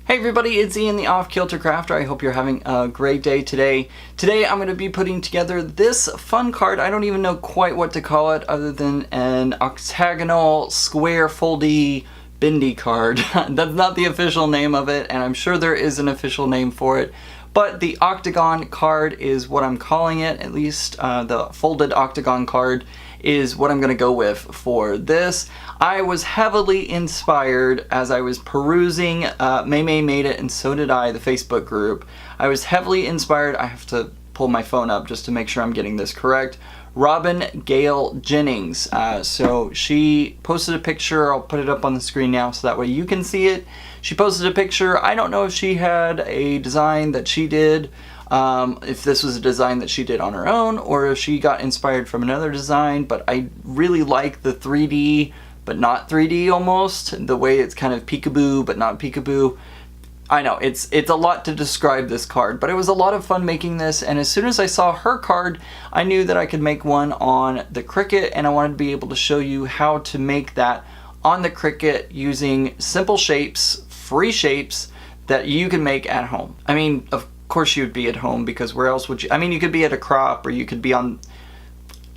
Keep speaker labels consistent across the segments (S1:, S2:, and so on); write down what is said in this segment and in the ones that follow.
S1: Hey everybody, it's Ian the Off Kilter Crafter. I hope you're having a great day today. Today I'm going to be putting together this fun card. I don't even know quite what to call it other than an octagonal square foldy bendy card. That's not the official name of it, and I'm sure there is an official name for it. But the Octagon card is what I'm calling it, at least the folded Octagon card is what I'm going to go with for this. I was heavily inspired as I was perusing May made it, and so did I, the Facebook group. I was heavily inspired. I have to pull my phone up just to make sure I'm getting this correct. Robin Gail Jennings. So she posted a picture. I'll put it up on the screen now so that way you can see it. She posted a picture. I don't know if she had a design that she did, if this was a design that she did on her own, or if she got inspired from another design, but I really like the 3D, but not 3D almost, the way it's kind of peekaboo, but not peekaboo. I know, it's a lot to describe this card, but it was a lot of fun making this, and as soon as I saw her card, I knew that I could make one on the Cricut, and I wanted to be able to show you how to make that on the Cricut using simple shapes, free shapes, that you can make at home. I mean, of course you'd be at home, because where else would you, I mean, you could be at a crop, or you could be on,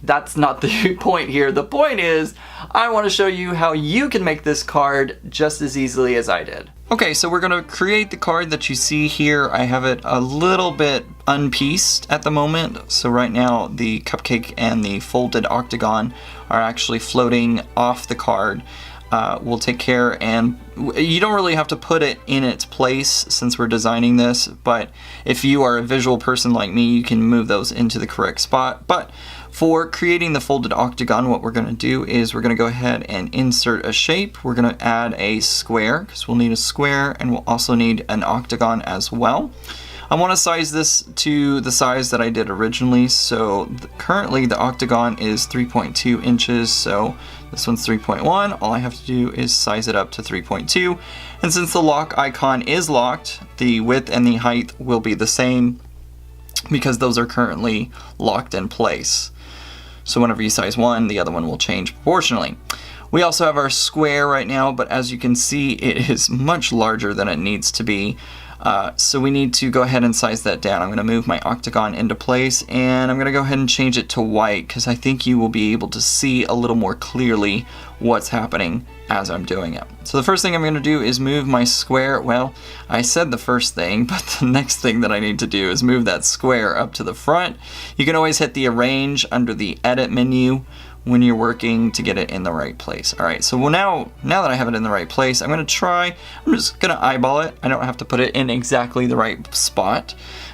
S1: that's not the point here. The point is, I want to show you how you can make this card just as easily as I did. Okay, so we're going to create the card that you see here. I have it a little bit unpieced at the moment. So right now the cupcake and the folded octagon are actually floating off the card. We'll take care, and you don't really have to put it in its place since we're designing this, but if you are a visual person like me, you can move those into the correct spot. But for creating the folded octagon, what we're going to do is we're going to go ahead and insert a shape. We're going to add a square, because we'll need a square, and we'll also need an octagon as well. I want to size this to the size that I did originally, so currently the octagon is 3.2 inches, so this one's 3.1. All I have to do is size it up to 3.2, and since the lock icon is locked, the width and the height will be the same because those are currently locked in place. So whenever you size one, the other one will change proportionally. We also have our square right now, but as you can see, it is much larger than it needs to be. So we need to go ahead and size that down. I'm going to move my octagon into place, and I'm going to go ahead and change it to white because I think you will be able to see a little more clearly what's happening as I'm doing it. So the first thing I'm going to do is move my square. Well, I said the first thing, but the next thing that I need to do is move that square up to the front. You can always hit the arrange under the edit menu when you're working to get it in the right place. Alright, so now that I have it in the right place, I'm just going to eyeball it. I don't have to put it in exactly the right spot,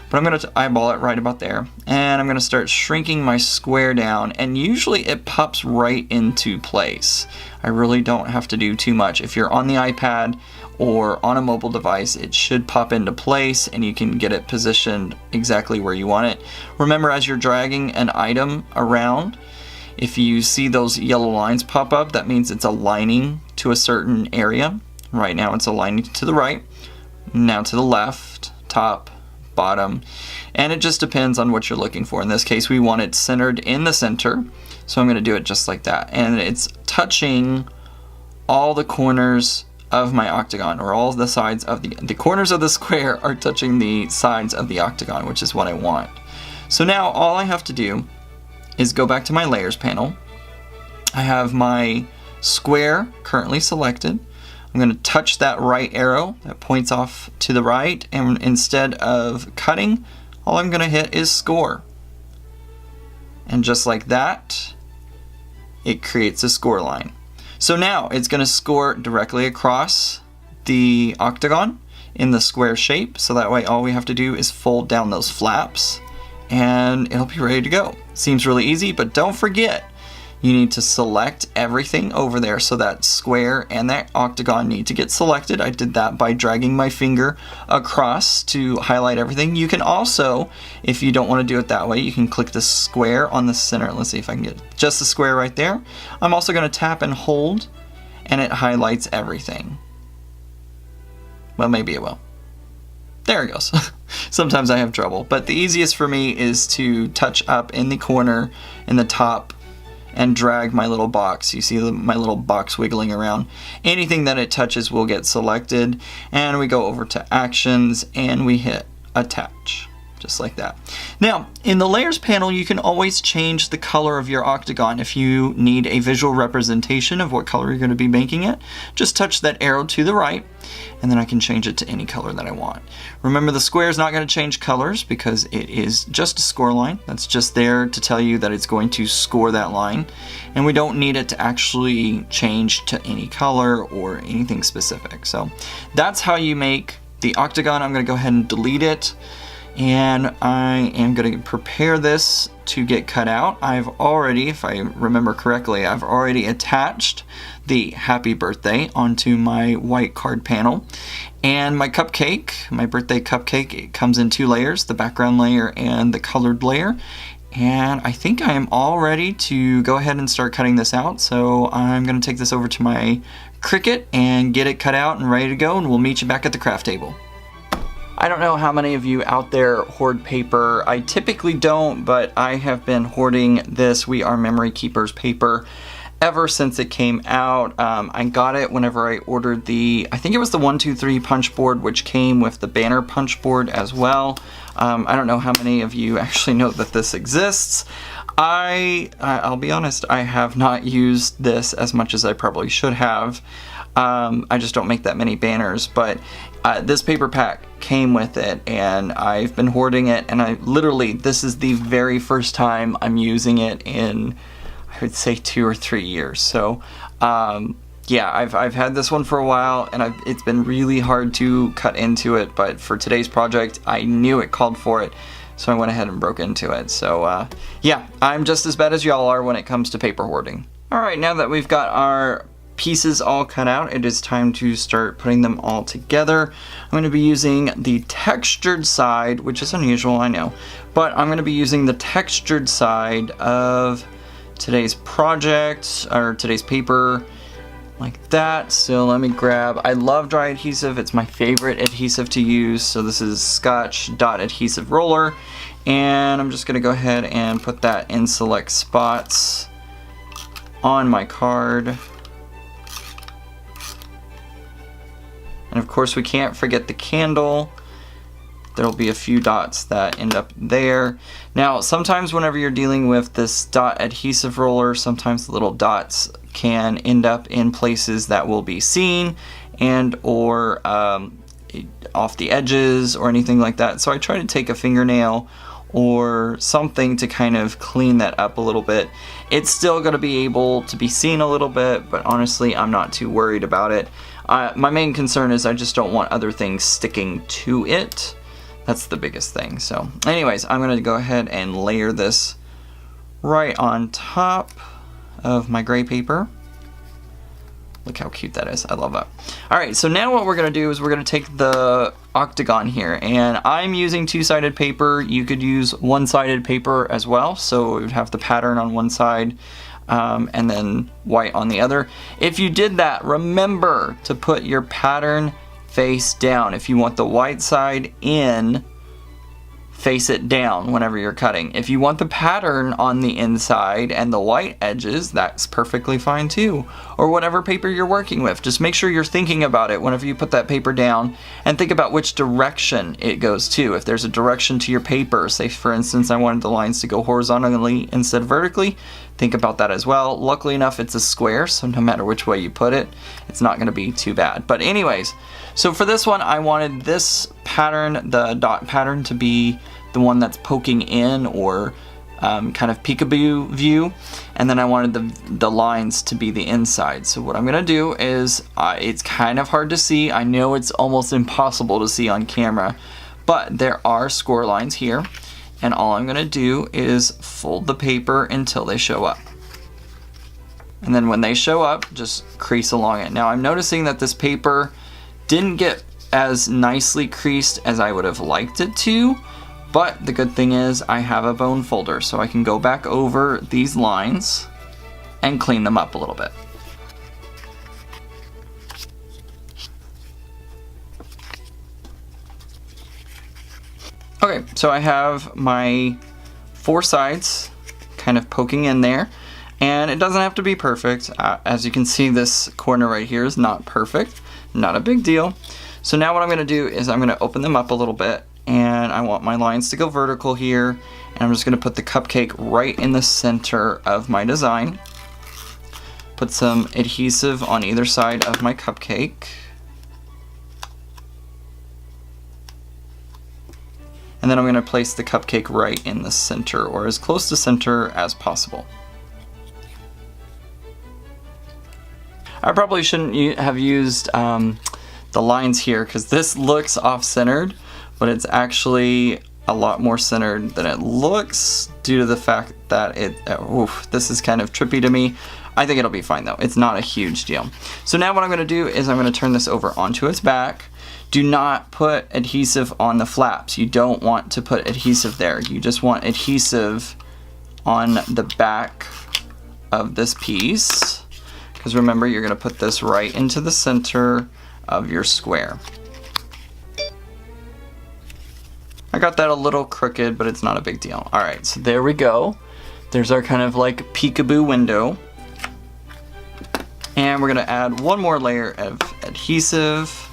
S1: but I'm going to eyeball it right about there. And I'm going to start shrinking my square down, and usually it pops right into place. I really don't have to do too much. If you're on the iPad or on a mobile device, it should pop into place and you can get it positioned exactly where you want it. Remember, as you're dragging an item around, if you see those yellow lines pop up, that means it's aligning to a certain area. Right now it's aligning to the right, now to the left, top, bottom, and it just depends on what you're looking for. In this case, we want it centered in the center, so I'm going to do it just like that. And it's touching all the corners of my octagon, or all the sides of the corners of the square are touching the sides of the octagon, which is what I want. So now all I have to do is go back to my layers panel. I have my square currently selected. I'm going to touch that right arrow that points off to the right, and instead of cutting, all I'm going to hit is score. And just like that, it creates a score line. So now it's going to score directly across the octagon in the square shape, so that way all we have to do is fold down those flaps and it'll be ready to go. Seems really easy, but don't forget, you need to select everything over there. So that square and that octagon need to get selected. I did that by dragging my finger across to highlight everything. You can also, if you don't want to do it that way, you can click the square on the center. Let's see if I can get just the square right there. I'm also going to tap and hold, and it highlights everything. Well, maybe it will. There it goes. Sometimes I have trouble, but the easiest for me is to touch up in the corner, in the top, and drag my little box. You see my little box wiggling around. Anything that it touches will get selected, and we go over to Actions and we hit Attach. Just like that. Now, in the Layers panel, you can always change the color of your Octagon. If you need a visual representation of what color you're going to be making it, just touch that arrow to the right, and then I can change it to any color that I want. Remember, the square is not going to change colors because it is just a score line. That's just there to tell you that it's going to score that line, and we don't need it to actually change to any color or anything specific. So that's how you make the Octagon. I'm going to go ahead and delete it. And I am going to prepare this to get cut out. I've already, if I remember correctly, I've already attached the happy birthday onto my white card panel. And my cupcake, my birthday cupcake, it comes in 2 layers, the background layer and the colored layer. And I think I am all ready to go ahead and start cutting this out. So I'm going to take this over to my Cricut and get it cut out and ready to go, and we'll meet you back at the craft table. I don't know how many of you out there hoard paper. I typically don't, but I have been hoarding this We Are Memory Keepers paper ever since it came out. I got it whenever I ordered I think it was the 1-2-3 punch board, which came with the banner punch board as well. I don't know how many of you actually know that this exists. I'll be honest, I have not used this as much as I probably should have. I just don't make that many banners, but this paper pack came with it, and I've been hoarding it, and this is the very first time I'm using it in, I would say, 2 or 3 years. So yeah, I've had this one for a while, and it's been really hard to cut into it, but for today's project I knew it called for it, so I went ahead and broke into it. So yeah, I'm just as bad as y'all are when it comes to paper hoarding. Alright, now that we've got our pieces all cut out, it is time to start putting them all together. I'm going to be using the textured side, which is unusual, I know, but I'm going to be using the textured side of today's project, or today's paper, like that. So let me grab, I love dry adhesive, it's my favorite adhesive to use. So this is Scotch Dot Adhesive Roller, and I'm just going to go ahead and put that in select spots on my card. And of course we can't forget the candle. There'll be a few dots that end up there. Now sometimes whenever you're dealing with this dot adhesive roller, sometimes the little dots can end up in places that will be seen and or off the edges or anything like that. So I try to take a fingernail or something to kind of clean that up a little bit. It's still going to be able to be seen a little bit, but honestly I'm not too worried about it. My main concern is I just don't want other things sticking to it. That's the biggest thing. So anyways, I'm going to go ahead and layer this right on top of my gray paper. Look how cute that is. I love that. Alright, so now what we're going to do is we're going to take the Octagon here, and I'm using 2-sided paper. You could use 1-sided paper as well, so it would have the pattern on one side and then white on the other. If you did that, remember to put your pattern face down. If you want the white side in, face it down whenever you're cutting. If you want the pattern on the inside and the white edges, that's perfectly fine too. Or whatever paper you're working with. Just make sure you're thinking about it whenever you put that paper down, and think about which direction it goes to. If there's a direction to your paper, say for instance I wanted the lines to go horizontally instead of vertically, think about that as well. Luckily enough it's a square, so no matter which way you put it, it's not going to be too bad. But anyways, so for this one I wanted this pattern, the dot pattern, to be the one that's poking in, or kind of peekaboo view, and then I wanted the lines to be the inside. So what I'm gonna do is, it's kind of hard to see, I know it's almost impossible to see on camera, but there are score lines here, and all I'm gonna do is fold the paper until they show up. And then when they show up, just crease along it. Now I'm noticing that this paper didn't get as nicely creased as I would have liked it to, but the good thing is I have a bone folder, so I can go back over these lines and clean them up a little bit. Okay, so I have my 4 sides kind of poking in there. And it doesn't have to be perfect. As you can see, this corner right here is not perfect. Not a big deal. So now what I'm going to do is I'm going to open them up a little bit, and I want my lines to go vertical here, and I'm just going to put the cupcake right in the center of my design. Put some adhesive on either side of my cupcake. And then I'm going to place the cupcake right in the center, or as close to center as possible. I probably shouldn't have used the lines here, because this looks off-centered, but it's actually a lot more centered than it looks due to the fact that this is kind of trippy to me. I think it'll be fine though. It's not a huge deal. So now what I'm going to do is I'm going to turn this over onto its back. Do not put adhesive on the flaps. You don't want to put adhesive there. You just want adhesive on the back of this piece, because remember, you're going to put this right into the center of your square. I got that a little crooked, but it's not a big deal. Alright, so there we go. There's our kind of like peekaboo window. And we're going to add one more layer of adhesive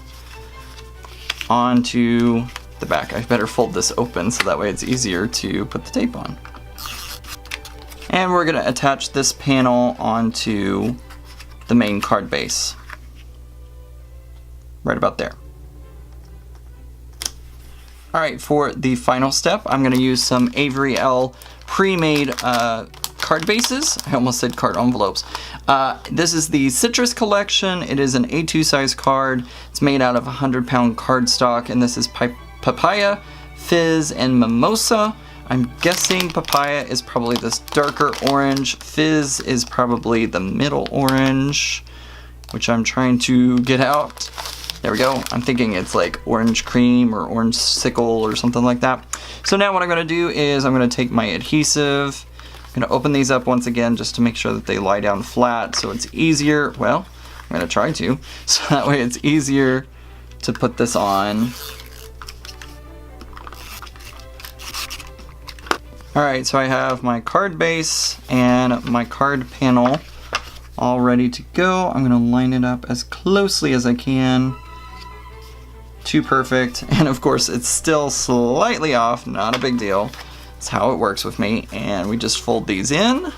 S1: onto the back. I better fold this open so that way it's easier to put the tape on. And we're going to attach this panel onto the main card base. Right about there. Alright, for the final step, I'm going to use some Avery L pre-made card bases. I almost said card envelopes. This is the Citrus collection. It is an A2 size card. It's made out of 100-pound cardstock, and this is papaya, fizz, and mimosa. I'm guessing papaya is probably this darker orange. Fizz is probably the middle orange, which I'm trying to get out. There we go. I'm thinking it's like orange cream or orange sickle or something like that. So now what I'm going to do is I'm going to take my adhesive. I'm going to open these up once again just to make sure that they lie down flat so it's easier. Well, I'm going to try to. So that way it's easier to put this on. Alright, so I have my card base and my card panel all ready to go. I'm going to line it up as closely as I can. Too perfect, and of course it's still slightly off, not a big deal. That's how it works with me, and we just fold these in.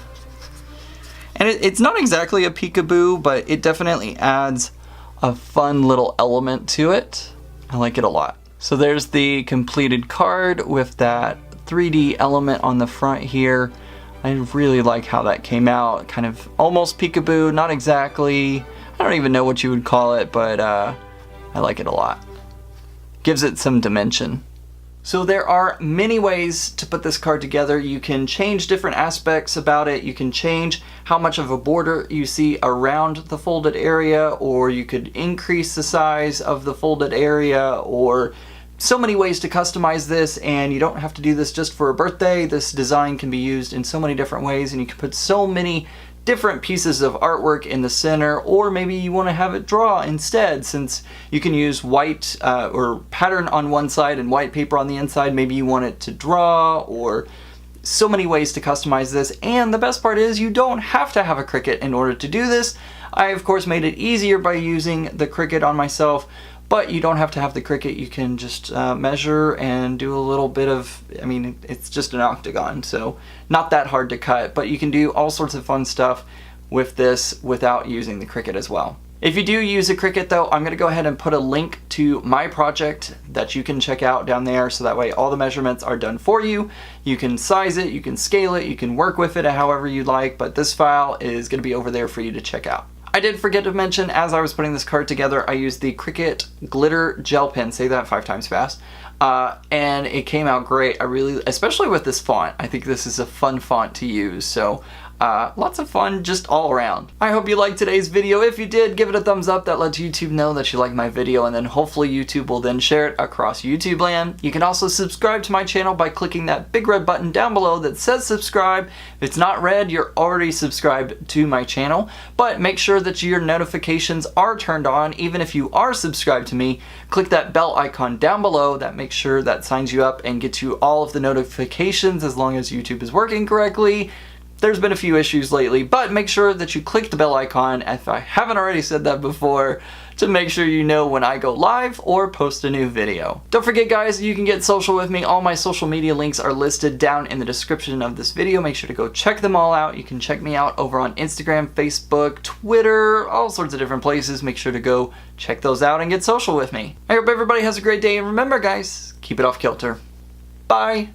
S1: And it's not exactly a peekaboo, but it definitely adds a fun little element to it. I like it a lot. So there's the completed card with that 3D element on the front here. I really like how that came out, kind of almost peekaboo, not exactly. I don't even know what you would call it, but I like it a lot. Gives it some dimension. So there are many ways to put this card together. You can change different aspects about it. You can change how much of a border you see around the folded area, or you could increase the size of the folded area, or so many ways to customize this, and you don't have to do this just for a birthday. This design can be used in so many different ways, and you can put so many different pieces of artwork in the center, or maybe you want to have it draw instead, since you can use white or pattern on one side and white paper on the inside. Maybe you want it to draw, or so many ways to customize this. And the best part is you don't have to have a Cricut in order to do this. I of course made it easier by using the Cricut on myself, but you don't have to have the Cricut. You can just measure and do a little bit of, I mean, it's just an octagon, so not that hard to cut, but you can do all sorts of fun stuff with this without using the Cricut as well. If you do use a Cricut though, I'm gonna go ahead and put a link to my project that you can check out down there, so that way all the measurements are done for you. You can size it, you can scale it, you can work with it however you like, but this file is gonna be over there for you to check out. I did forget to mention, as I was putting this card together, I used the Cricut glitter gel pen, say that 5 times fast, and it came out great. I really, especially with this font, I think this is a fun font to use, so lots of fun just all around. I hope you liked today's video. If you did, give it a thumbs up. That lets YouTube know that you liked my video, and then hopefully YouTube will then share it across YouTube land. You can also subscribe to my channel by clicking that big red button down below that says subscribe. If it's not red, you're already subscribed to my channel, but make sure that your notifications are turned on. Even if you are subscribed to me, click that bell icon down below. That makes sure that signs you up and gets you all of the notifications as long as YouTube is working correctly. there's been a few issues lately, but make sure that you click the bell icon, if I haven't already said that before, to make sure you know when I go live or post a new video. Don't forget guys, you can get social with me. All my social media links are listed down in the description of this video. Make sure to go check them all out. You can check me out over on Instagram, Facebook, Twitter, all sorts of different places. Make sure to go check those out and get social with me. I hope everybody has a great day, and remember guys, keep it off kilter. Bye!